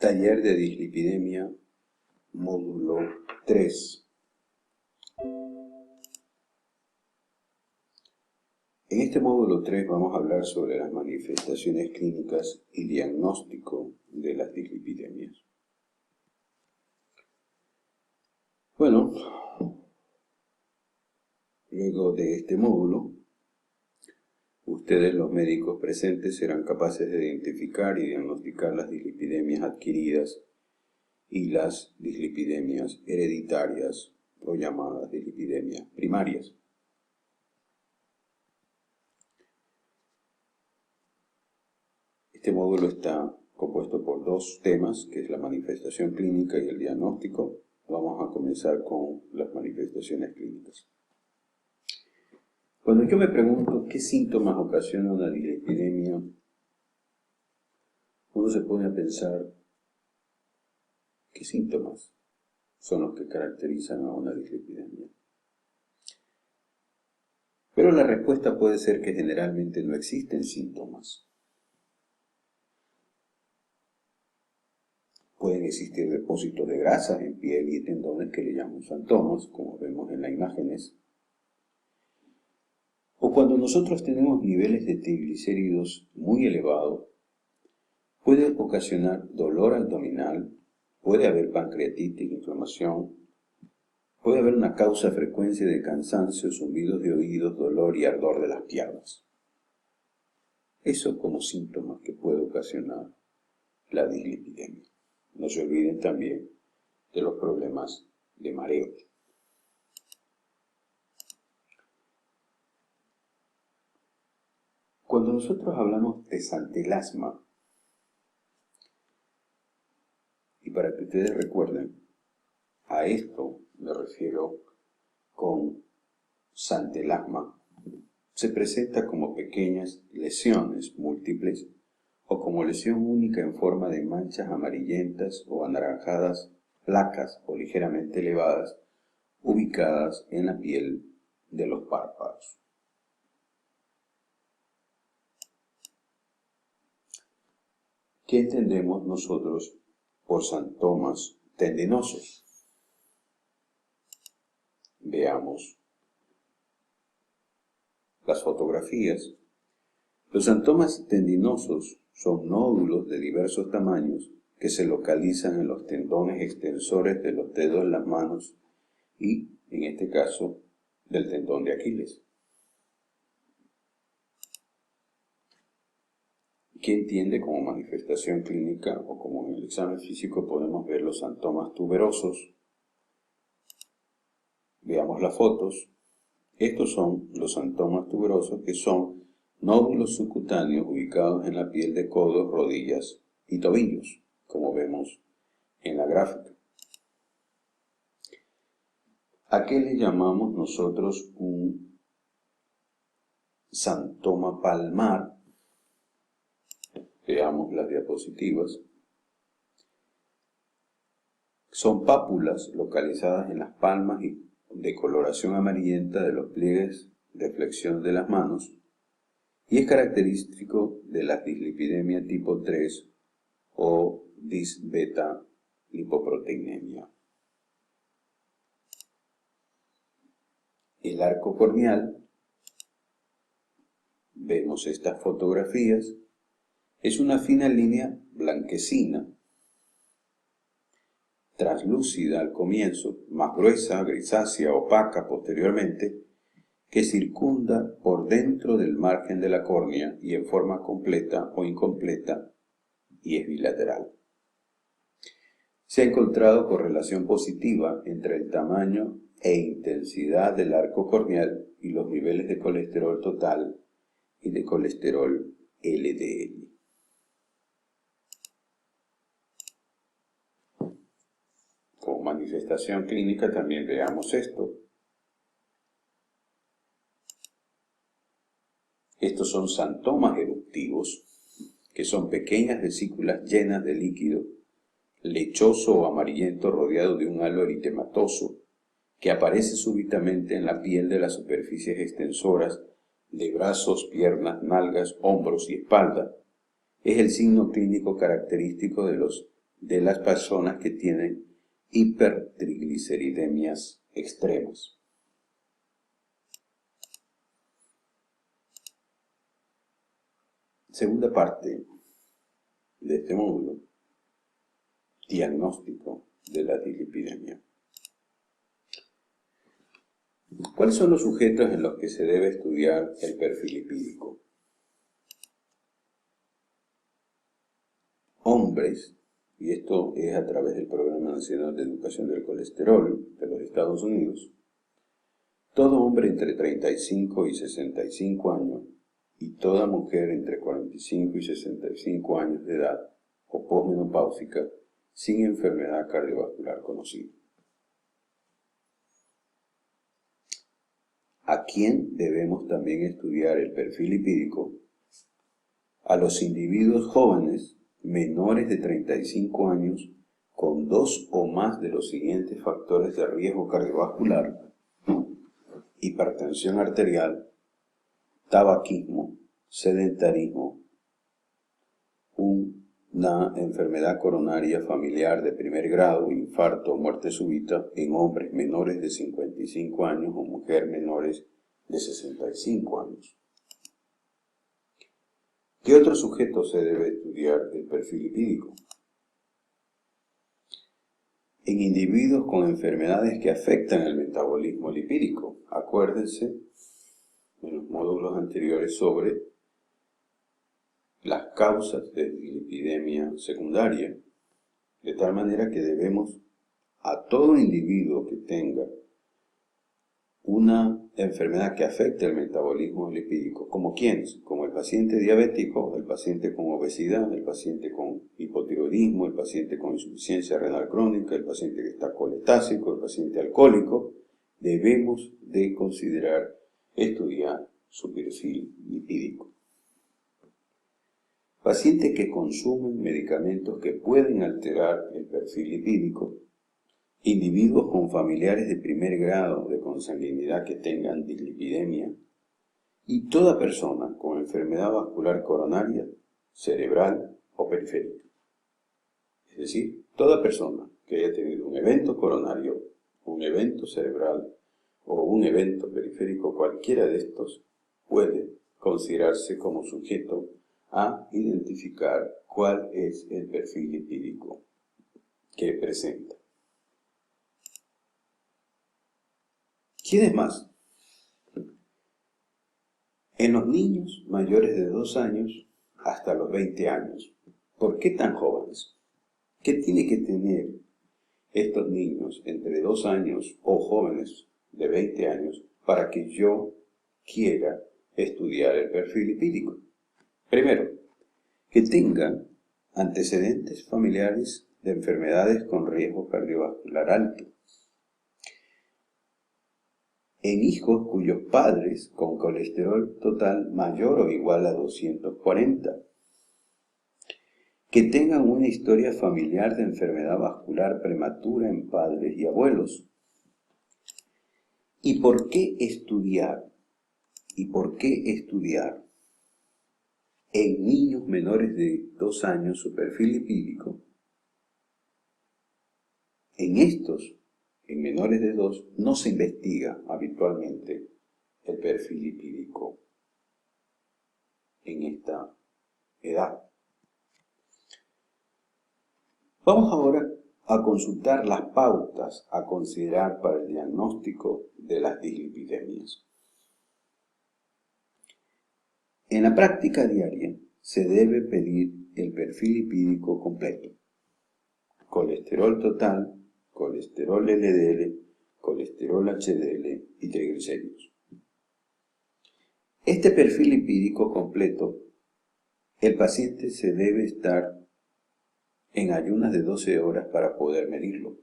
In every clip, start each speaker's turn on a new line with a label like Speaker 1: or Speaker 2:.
Speaker 1: Taller de dislipidemia, módulo 3. En este módulo 3 vamos a hablar sobre las manifestaciones clínicas y diagnóstico de las dislipidemias. Bueno, luego de este módulo, ustedes, los médicos presentes, serán capaces de identificar y diagnosticar las dislipidemias adquiridas y las dislipidemias hereditarias o llamadas dislipidemias primarias. Este módulo está compuesto por dos temas, que es la manifestación clínica y el diagnóstico. Vamos a comenzar con las manifestaciones clínicas. Cuando yo me pregunto qué síntomas ocasiona una dislipidemia, uno se pone a pensar qué síntomas son los que caracterizan a una dislipidemia. Pero la respuesta puede ser que generalmente no existen síntomas. Pueden existir depósitos de grasas en piel y tendones que le llaman santomas, como vemos en las imágenes. O cuando nosotros tenemos niveles de triglicéridos muy elevados, puede ocasionar dolor abdominal, puede haber pancreatitis, inflamación, puede haber una causa frecuente de cansancio, zumbidos de oídos, dolor y ardor de las piernas. Eso como síntomas que puede ocasionar la dislipidemia. No se olviden también de los problemas de mareo. Cuando nosotros hablamos de santelasma, y para que ustedes recuerden, a esto me refiero con santelasma, se presenta como pequeñas lesiones múltiples o como lesión única en forma de manchas amarillentas o anaranjadas, placas o ligeramente elevadas, ubicadas en la piel de los párpados. ¿Qué entendemos nosotros por santomas tendinosos? Veamos las fotografías. Los santomas tendinosos son nódulos de diversos tamaños que se localizan en los tendones extensores de los dedos de las manos y, en este caso, del tendón de Aquiles. ¿Qué entiende como manifestación clínica o como en el examen físico podemos ver los santomas tuberosos? Veamos las fotos. Estos son los santomas tuberosos, que son nódulos subcutáneos ubicados en la piel de codos, rodillas y tobillos, como vemos en la gráfica. ¿A qué le llamamos nosotros un santoma palmar? Veamos las diapositivas. Son pápulas localizadas en las palmas y de coloración amarillenta de los pliegues de flexión de las manos, y es característico de la dislipidemia tipo 3 o disbeta lipoproteinemia. El arco corneal, vemos estas fotografías, es una fina línea blanquecina, translúcida al comienzo, más gruesa, grisácea, opaca posteriormente, que circunda por dentro del margen de la córnea y en forma completa o incompleta, y es bilateral. Se ha encontrado correlación positiva entre el tamaño e intensidad del arco corneal y los niveles de colesterol total y de colesterol LDL. Como manifestación clínica también veamos esto. Estos son santomas eruptivos, que son pequeñas vesículas llenas de líquido lechoso o amarillento rodeado de un halo eritematoso que aparece súbitamente en la piel de las superficies extensoras de brazos, piernas, nalgas, hombros y espalda. Es el signo clínico característico de los de las personas que tienen hipertrigliceridemias extremas. Segunda parte de este módulo, diagnóstico de la dislipidemia. ¿Cuáles son los sujetos en los que se debe estudiar el perfil lipídico? Hombres, y esto es a través del Programa Nacional de Educación del Colesterol de los Estados Unidos, todo hombre entre 35 y 65 años y toda mujer entre 45 y 65 años de edad o posmenopáusica sin enfermedad cardiovascular conocida. ¿A quién debemos también estudiar el perfil lipídico? A los individuos jóvenes menores de 35 años con 2 o más de los siguientes factores de riesgo cardiovascular: hipertensión arterial, tabaquismo, sedentarismo, una enfermedad coronaria familiar de primer grado, infarto o muerte súbita en hombres menores de 55 años o mujeres menores de 65 años. ¿Qué otro sujeto se debe estudiar el perfil lipídico? En individuos con enfermedades que afectan el metabolismo lipídico. Acuérdense en los módulos anteriores sobre las causas de dislipidemia secundaria, de tal manera que debemos a todo individuo que tenga una enfermedad que afecte el metabolismo lipídico, ¿como quiénes? Como el paciente diabético, el paciente con obesidad, el paciente con hipotiroidismo, el paciente con insuficiencia renal crónica, el paciente que está coletásico, el paciente alcohólico. Debemos de considerar estudiar su perfil lipídico. Pacientes que consumen medicamentos que pueden alterar el perfil lipídico, individuos con familiares de primer grado de consanguinidad que tengan dislipidemia y toda persona con enfermedad vascular coronaria, cerebral o periférica. Es decir, toda persona que haya tenido un evento coronario, un evento cerebral o un evento periférico, cualquiera de estos puede considerarse como sujeto a identificar cuál es el perfil lipídico que presenta. ¿Quiénes más? En los niños mayores de 2 años hasta los 20 años. ¿Por qué tan jóvenes? ¿Qué tiene que tener estos niños entre 2 años o jóvenes de 20 años para que yo quiera estudiar el perfil lipídico? Primero, que tengan antecedentes familiares de enfermedades con riesgo cardiovascular alto. En hijos cuyos padres con colesterol total mayor o igual a 240. Que tengan una historia familiar de enfermedad vascular prematura en padres y abuelos. ¿Y por qué estudiar? ¿Y por qué estudiar en niños menores de 2 años su perfil lipídico? En menores de 2, no se investiga habitualmente el perfil lipídico en esta edad. Vamos ahora a consultar las pautas a considerar para el diagnóstico de las dislipidemias. En la práctica diaria se debe pedir el perfil lipídico completo: colesterol total, colesterol LDL, colesterol HDL y triglicéridos. Este perfil lipídico completo, el paciente se debe estar en ayunas de 12 horas para poder medirlo.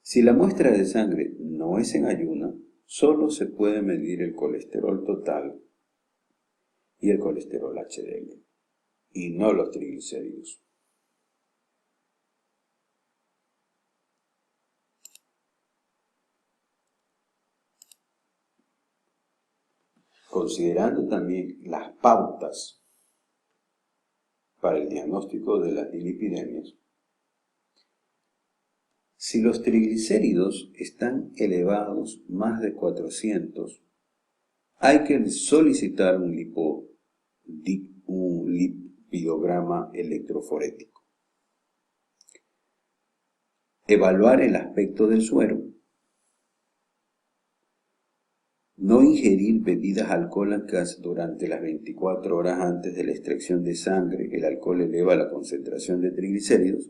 Speaker 1: Si la muestra de sangre no es en ayuna, solo se puede medir el colesterol total y el colesterol HDL, y no los triglicéridos. Considerando también las pautas para el diagnóstico de las dislipidemias. Si los triglicéridos están elevados más de 400, hay que solicitar un lipidograma electroforético. Evaluar el aspecto del suero. No ingerir bebidas alcohólicas durante las 24 horas antes de la extracción de sangre. El alcohol eleva la concentración de triglicéridos.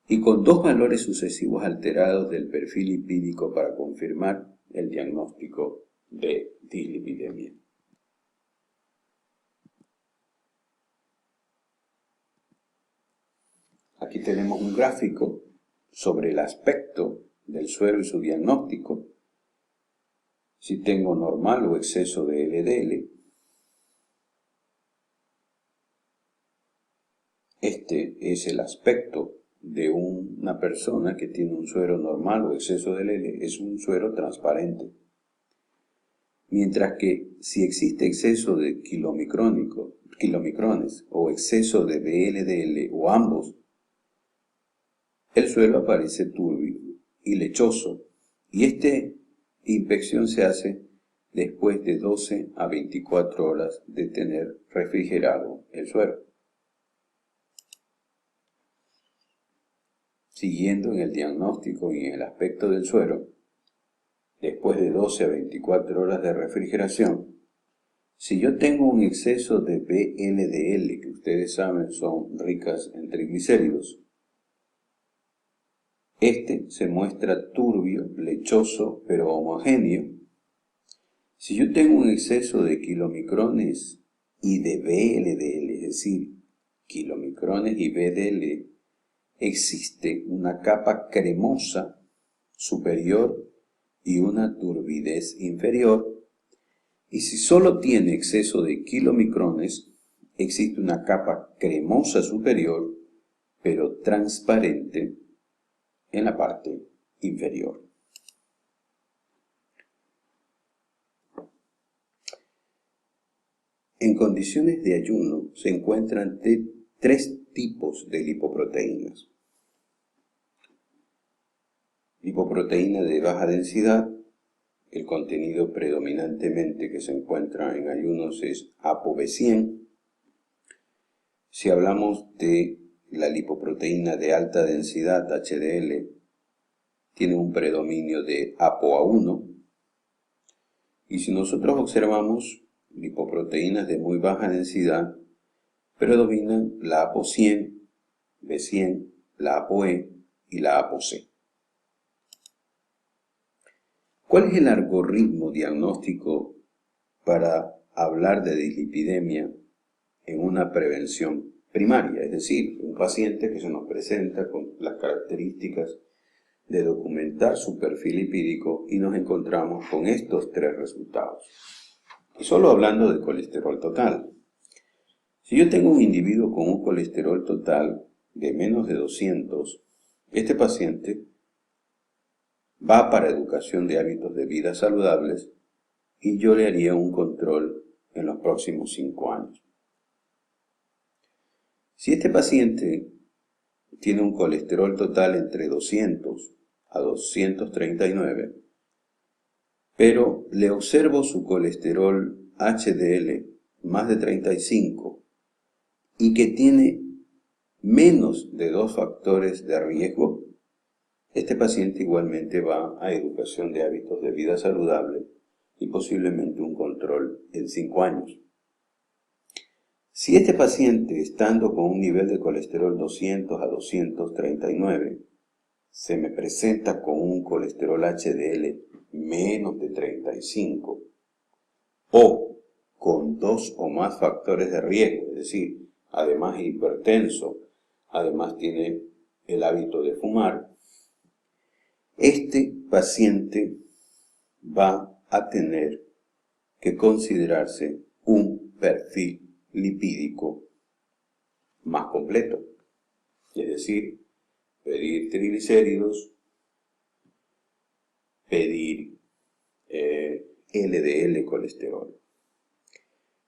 Speaker 1: Y con 2 valores sucesivos alterados del perfil lipídico para confirmar el diagnóstico de dislipidemia. Aquí tenemos un gráfico sobre el aspecto del suero y su diagnóstico. Si tengo normal o exceso de LDL, este es el aspecto de una persona que tiene un suero normal o exceso de LDL, es un suero transparente. Mientras que si existe exceso de kilomicrones o exceso de VLDL o ambos, el suero aparece turbio y lechoso, y esta inspección se hace después de 12 a 24 horas de tener refrigerado el suero. Siguiendo en el diagnóstico y en el aspecto del suero, después de 12 a 24 horas de refrigeración, si yo tengo un exceso de VLDL, que ustedes saben son ricas en triglicéridos, este se muestra turbio, lechoso, pero homogéneo. Si yo tengo un exceso de kilomicrones y de VLDL, es decir, kilomicrones y VLDL, existe una capa cremosa superior y una turbidez inferior. Y si solo tiene exceso de kilomicrones, existe una capa cremosa superior, pero transparente en la parte inferior. En condiciones de ayuno se encuentran 3 tipos de lipoproteínas. Lipoproteína de baja densidad, el contenido predominantemente que se encuentra en ayunos es ApoB100. Si hablamos de la lipoproteína de alta densidad, HDL, tiene un predominio de ApoA1. Y si nosotros observamos lipoproteínas de muy baja densidad, predominan la ApoC100, B100, la ApoE y la ApoC. ¿Cuál es el algoritmo diagnóstico para hablar de dislipidemia en una prevención primaria? Es decir, un paciente que se nos presenta con las características de documentar su perfil lipídico y nos encontramos con estos 3 resultados. Y solo hablando de colesterol total. Si yo tengo un individuo con un colesterol total de menos de 200, este paciente va para educación de hábitos de vida saludables y yo le haría un control en los próximos 5 años. Si este paciente tiene un colesterol total entre 200 a 239, pero le observo su colesterol HDL más de 35 y que tiene menos de 2 factores de riesgo, este paciente igualmente va a educación de hábitos de vida saludable y posiblemente un control en 5 años. Si este paciente, estando con un nivel de colesterol 200 a 239, se me presenta con un colesterol HDL menos de 35 o con 2 o más factores de riesgo, es decir, además es hipertenso, además tiene el hábito de fumar, este paciente va a tener que considerarse un perfil lipídico más completo, es decir, pedir triglicéridos, pedir LDL colesterol.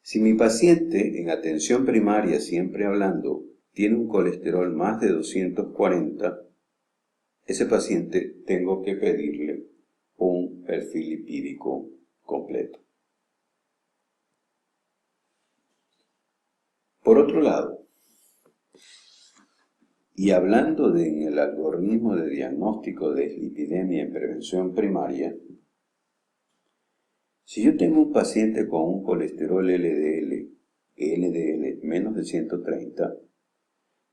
Speaker 1: Si mi paciente en atención primaria, siempre hablando, tiene un colesterol más de 240, ese paciente tengo que pedirle un perfil lipídico completo. Por otro lado, y hablando del algoritmo de diagnóstico de dislipidemia en prevención primaria, si yo tengo un paciente con un colesterol LDL menos de 130,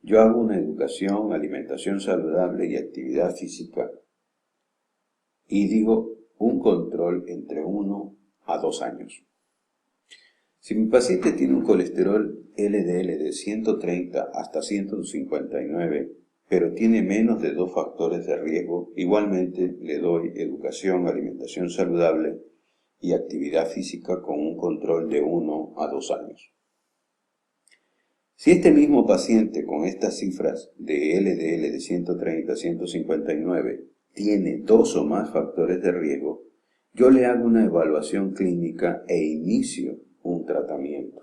Speaker 1: yo hago una educación, alimentación saludable y actividad física y digo un control entre 1 a 2 años. Si mi paciente tiene un colesterol LDL de 130 hasta 159, pero tiene menos de 2 factores de riesgo, igualmente le doy educación, alimentación saludable y actividad física con un control de 1 a 2 años. Si este mismo paciente con estas cifras de LDL de 130 a 159 tiene 2 o más factores de riesgo, yo le hago una evaluación clínica e inicio un tratamiento.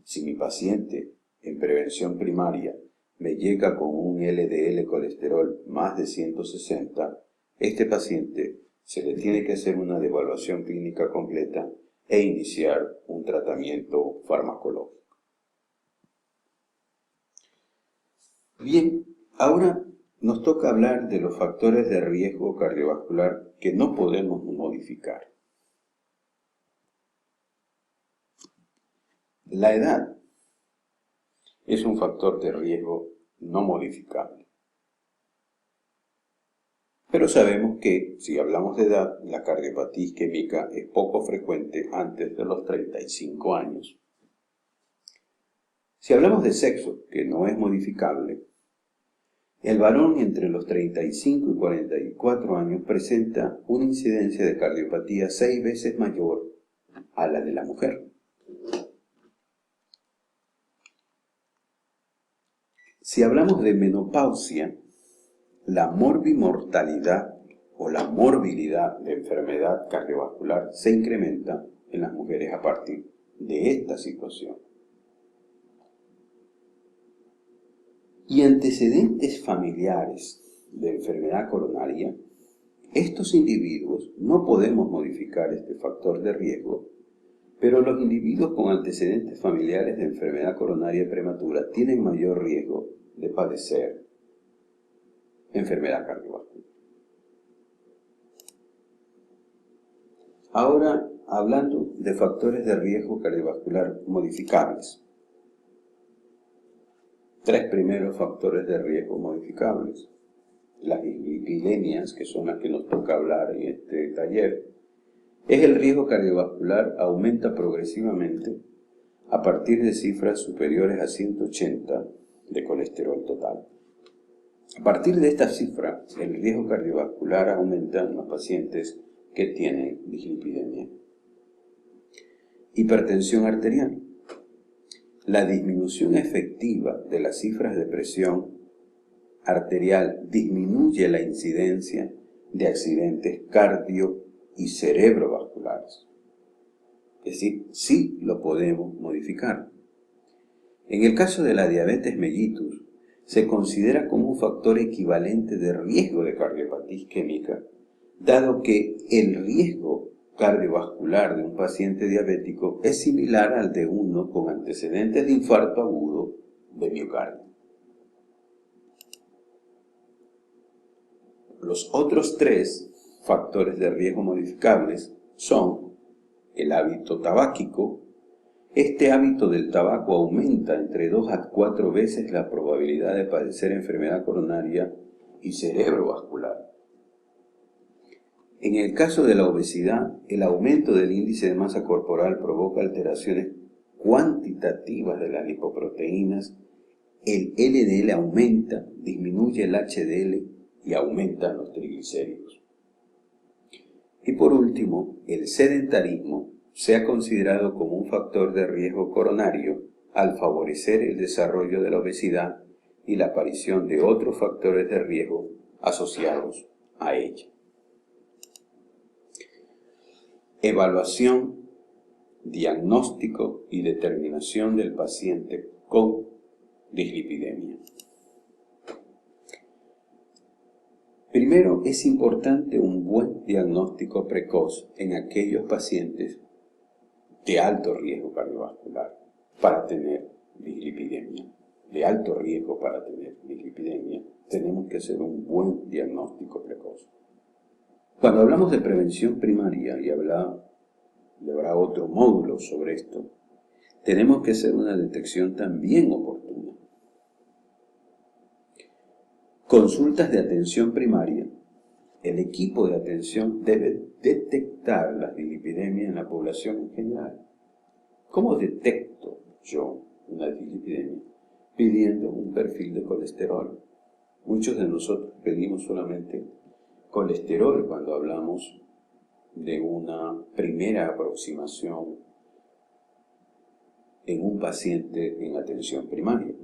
Speaker 1: Si mi paciente en prevención primaria me llega con un LDL colesterol más de 160, este paciente se le tiene que hacer una evaluación clínica completa e iniciar un tratamiento farmacológico. Bien, ahora nos toca hablar de los factores de riesgo cardiovascular que no podemos modificar. La edad es un factor de riesgo no modificable. Pero sabemos que, si hablamos de edad, la cardiopatía isquémica es poco frecuente antes de los 35 años. Si hablamos de sexo, que no es modificable, el varón entre los 35 y 44 años presenta una incidencia de cardiopatía 6 veces mayor a la de la mujer. Si hablamos de menopausia, la morbimortalidad o la morbilidad de enfermedad cardiovascular se incrementa en las mujeres a partir de esta situación. Y antecedentes familiares de enfermedad coronaria, estos individuos no podemos modificar este factor de riesgo, pero los individuos con antecedentes familiares de enfermedad coronaria prematura tienen mayor riesgo de padecer enfermedad cardiovascular. Ahora, hablando de factores de riesgo cardiovascular modificables. 3 primeros factores de riesgo modificables. Las dislipidemias, que son las que nos toca hablar en este taller, es el riesgo cardiovascular aumenta progresivamente a partir de cifras superiores a 180 de colesterol total. A partir de esta cifra, el riesgo cardiovascular aumenta en los pacientes que tienen dislipidemia. Hipertensión arterial. La disminución efectiva de las cifras de presión arterial disminuye la incidencia de accidentes cardio y cerebrovasculares. Es decir, sí lo podemos modificar. En el caso de la diabetes mellitus, se considera como un factor equivalente de riesgo de cardiopatía isquémica, dado que el riesgo cardiovascular de un paciente diabético es similar al de uno con antecedentes de infarto agudo de miocardio. Los otros 3 factores de riesgo modificables son el hábito tabáquico. Este hábito del tabaco aumenta entre 2 a 4 veces la probabilidad de padecer enfermedad coronaria y cerebrovascular. En el caso de la obesidad, el aumento del índice de masa corporal provoca alteraciones cuantitativas de las lipoproteínas, el LDL aumenta, disminuye el HDL y aumentan los triglicéridos. Y por último, el sedentarismo se ha considerado como un factor de riesgo coronario al favorecer el desarrollo de la obesidad y la aparición de otros factores de riesgo asociados a ella. Evaluación diagnóstico y determinación del paciente con dislipidemia. Primero, es importante un buen diagnóstico precoz en aquellos pacientes de alto riesgo cardiovascular para tener dislipidemia. De alto riesgo para tener dislipidemia, tenemos que hacer un buen diagnóstico precoz. Cuando hablamos de prevención primaria, y habrá otro módulo sobre esto, tenemos que hacer una detección también oportuna. Consultas de atención primaria. El equipo de atención debe detectar la dislipidemia en la población en general. ¿Cómo detecto yo una dislipidemia? Pidiendo un perfil de colesterol. Muchos de nosotros pedimos solamente colesterol cuando hablamos de una primera aproximación en un paciente en atención primaria.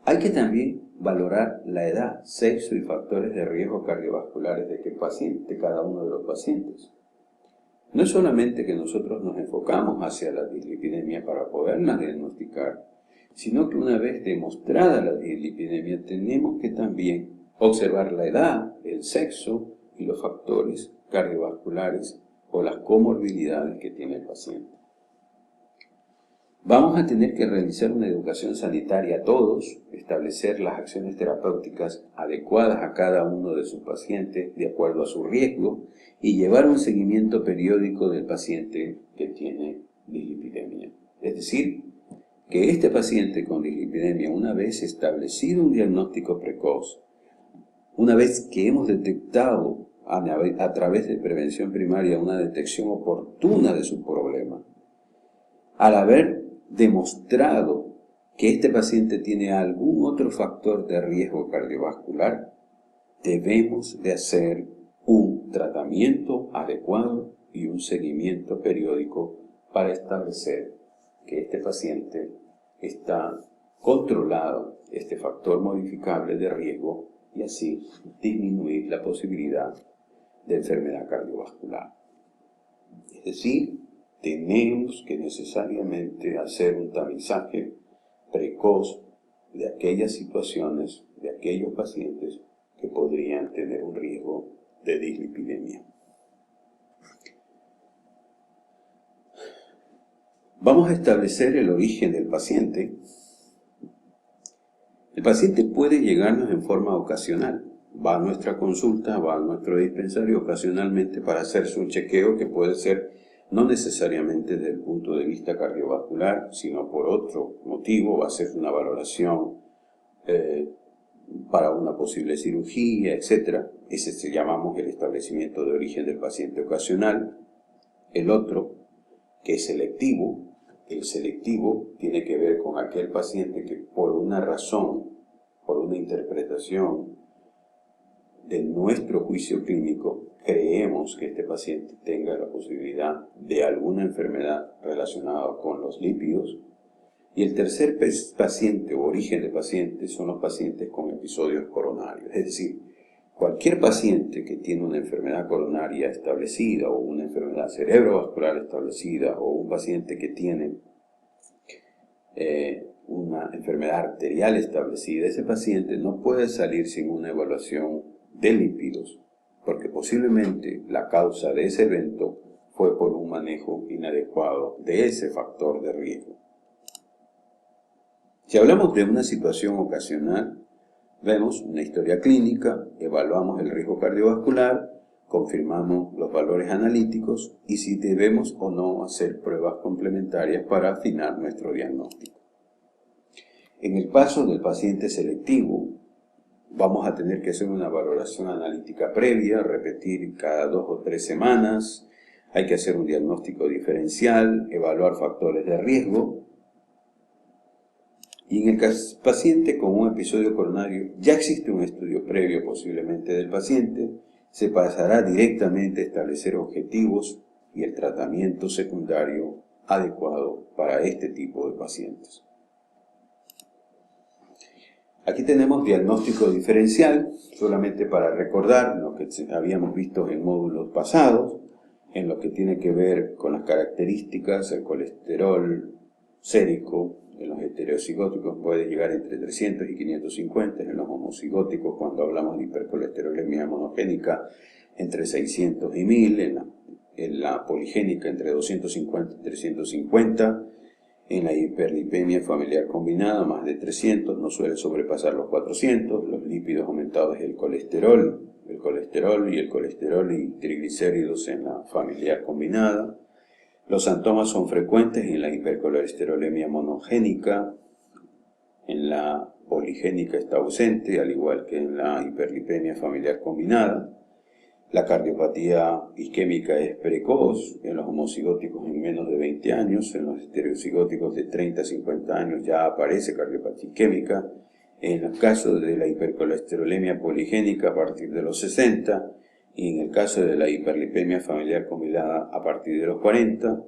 Speaker 1: Hay que también valorar la edad, sexo y factores de riesgo cardiovasculares de cada uno de los pacientes. No es solamente que nosotros nos enfocamos hacia la dislipidemia para poderla diagnosticar, sino que una vez demostrada la dislipidemia tenemos que también observar la edad, el sexo y los factores cardiovasculares o las comorbilidades que tiene el paciente. Vamos a tener que realizar una educación sanitaria a todos, establecer las acciones terapéuticas adecuadas a cada uno de sus pacientes de acuerdo a su riesgo y llevar un seguimiento periódico del paciente que tiene dislipidemia. Es decir, que este paciente con dislipidemia, una vez establecido un diagnóstico precoz, una vez que hemos detectado a través de prevención primaria una detección oportuna de su problema, al haber demostrado que este paciente tiene algún otro factor de riesgo cardiovascular, debemos de hacer un tratamiento adecuado y un seguimiento periódico para establecer que este paciente está controlado, este factor modificable de riesgo, y así disminuir la posibilidad de enfermedad cardiovascular. Es decir, tenemos que necesariamente hacer un tamizaje precoz de aquellas situaciones, de aquellos pacientes que podrían tener un riesgo de dislipidemia. Vamos a establecer el origen del paciente. El paciente puede llegarnos en forma ocasional. Va a nuestra consulta, va a nuestro dispensario ocasionalmente para hacerse un chequeo que puede ser no necesariamente desde el punto de vista cardiovascular, sino por otro motivo. Va a ser una valoración para una posible cirugía, etc. Ese llamamos el establecimiento de origen del paciente ocasional. El otro, que es selectivo, el selectivo tiene que ver con aquel paciente que por una razón, por una interpretación de nuestro juicio clínico, creemos que este paciente tenga la posibilidad de alguna enfermedad relacionada con los lípidos. Y el tercer paciente o origen de pacientes son los pacientes con episodios coronarios. Es decir, cualquier paciente que tiene una enfermedad coronaria establecida o una enfermedad cerebrovascular establecida o un paciente que tiene una enfermedad arterial establecida, ese paciente no puede salir sin una evaluación de lípidos, porque posiblemente la causa de ese evento fue por un manejo inadecuado de ese factor de riesgo. Si hablamos de una situación ocasional, vemos una historia clínica, evaluamos el riesgo cardiovascular, confirmamos los valores analíticos y si debemos o no hacer pruebas complementarias para afinar nuestro diagnóstico. En el caso del paciente selectivo, vamos a tener que hacer una valoración analítica previa, repetir cada 2 o 3 semanas, hay que hacer un diagnóstico diferencial, evaluar factores de riesgo. Y en el paciente con un episodio coronario ya existe un estudio previo posiblemente del paciente, se pasará directamente a establecer objetivos y el tratamiento secundario adecuado para este tipo de pacientes. Aquí tenemos diagnóstico diferencial, solamente para recordar lo que habíamos visto en módulos pasados. en lo que tiene que ver con las características, el colesterol sérico en los heterocigóticos puede llegar entre 300 y 550, en los homocigóticos, cuando hablamos de hipercolesterolemia monogénica, entre 600 y 1000, en la poligénica entre 250 y 350, en la hiperlipemia familiar combinada más de 300, no suele sobrepasar los 400, los lípidos aumentados del colesterol y triglicéridos en la familiar combinada. Los síntomas son frecuentes en la hipercolesterolemia monogénica, en la poligénica está ausente, al igual que en la hiperlipemia familiar combinada. La cardiopatía isquémica es precoz en los homocigóticos en menos de 20 años, en los heterocigóticos de 30 a 50 años ya aparece cardiopatía isquémica, en el caso de la hipercolesterolemia poligénica a partir de los 60, y en el caso de la hiperlipemia familiar combinada a partir de los 40.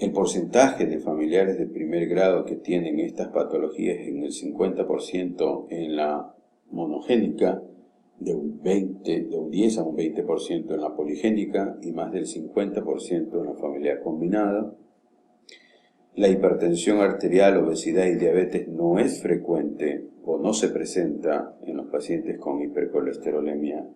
Speaker 1: El porcentaje de familiares de primer grado que tienen estas patologías es en el 50% en la monogénica, de un 10 a un 20% en la poligénica y más del 50% en la familiar combinada. La hipertensión arterial, obesidad y diabetes no es frecuente o no se presenta en los pacientes con hipercolesterolemia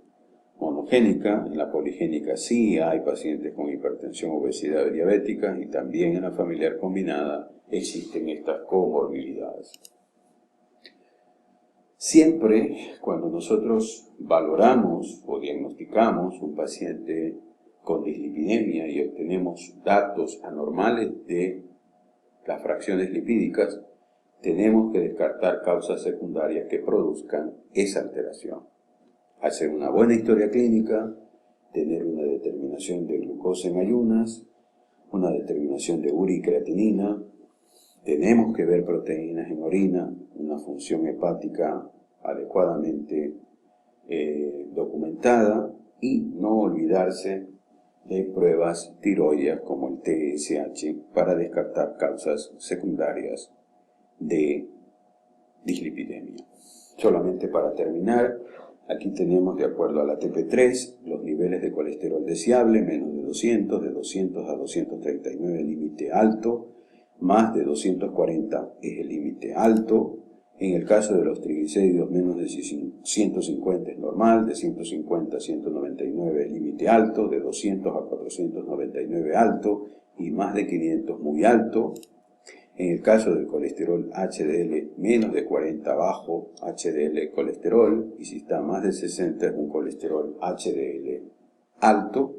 Speaker 1: monogénica. En la poligénica sí hay pacientes con hipertensión, obesidad y diabética, y también en la familiar combinada existen estas comorbilidades. Siempre cuando nosotros valoramos o diagnosticamos un paciente con dislipidemia y obtenemos datos anormales de las fracciones lipídicas, tenemos que descartar causas secundarias que produzcan esa alteración. Hacer una buena historia clínica, tener una determinación de glucosa en ayunas, una determinación de urea y creatinina, tenemos que ver proteínas en orina, una función hepática adecuadamente documentada, y no olvidarse de pruebas tiroideas como el TSH para descartar causas secundarias de dislipidemia. Solamente para terminar, aquí tenemos, de acuerdo a la ATP3, los niveles de colesterol deseable, menos de 200, de 200 a 239 límite alto, más de 240 es el límite alto. En el caso de los triglicéridos, menos de 150 es normal, de 150 a 199 es límite alto, de 200 a 499 alto y más de 500 muy alto. En el caso del colesterol HDL, menos de 40 bajo HDL colesterol, y si está más de 60 es un colesterol HDL alto.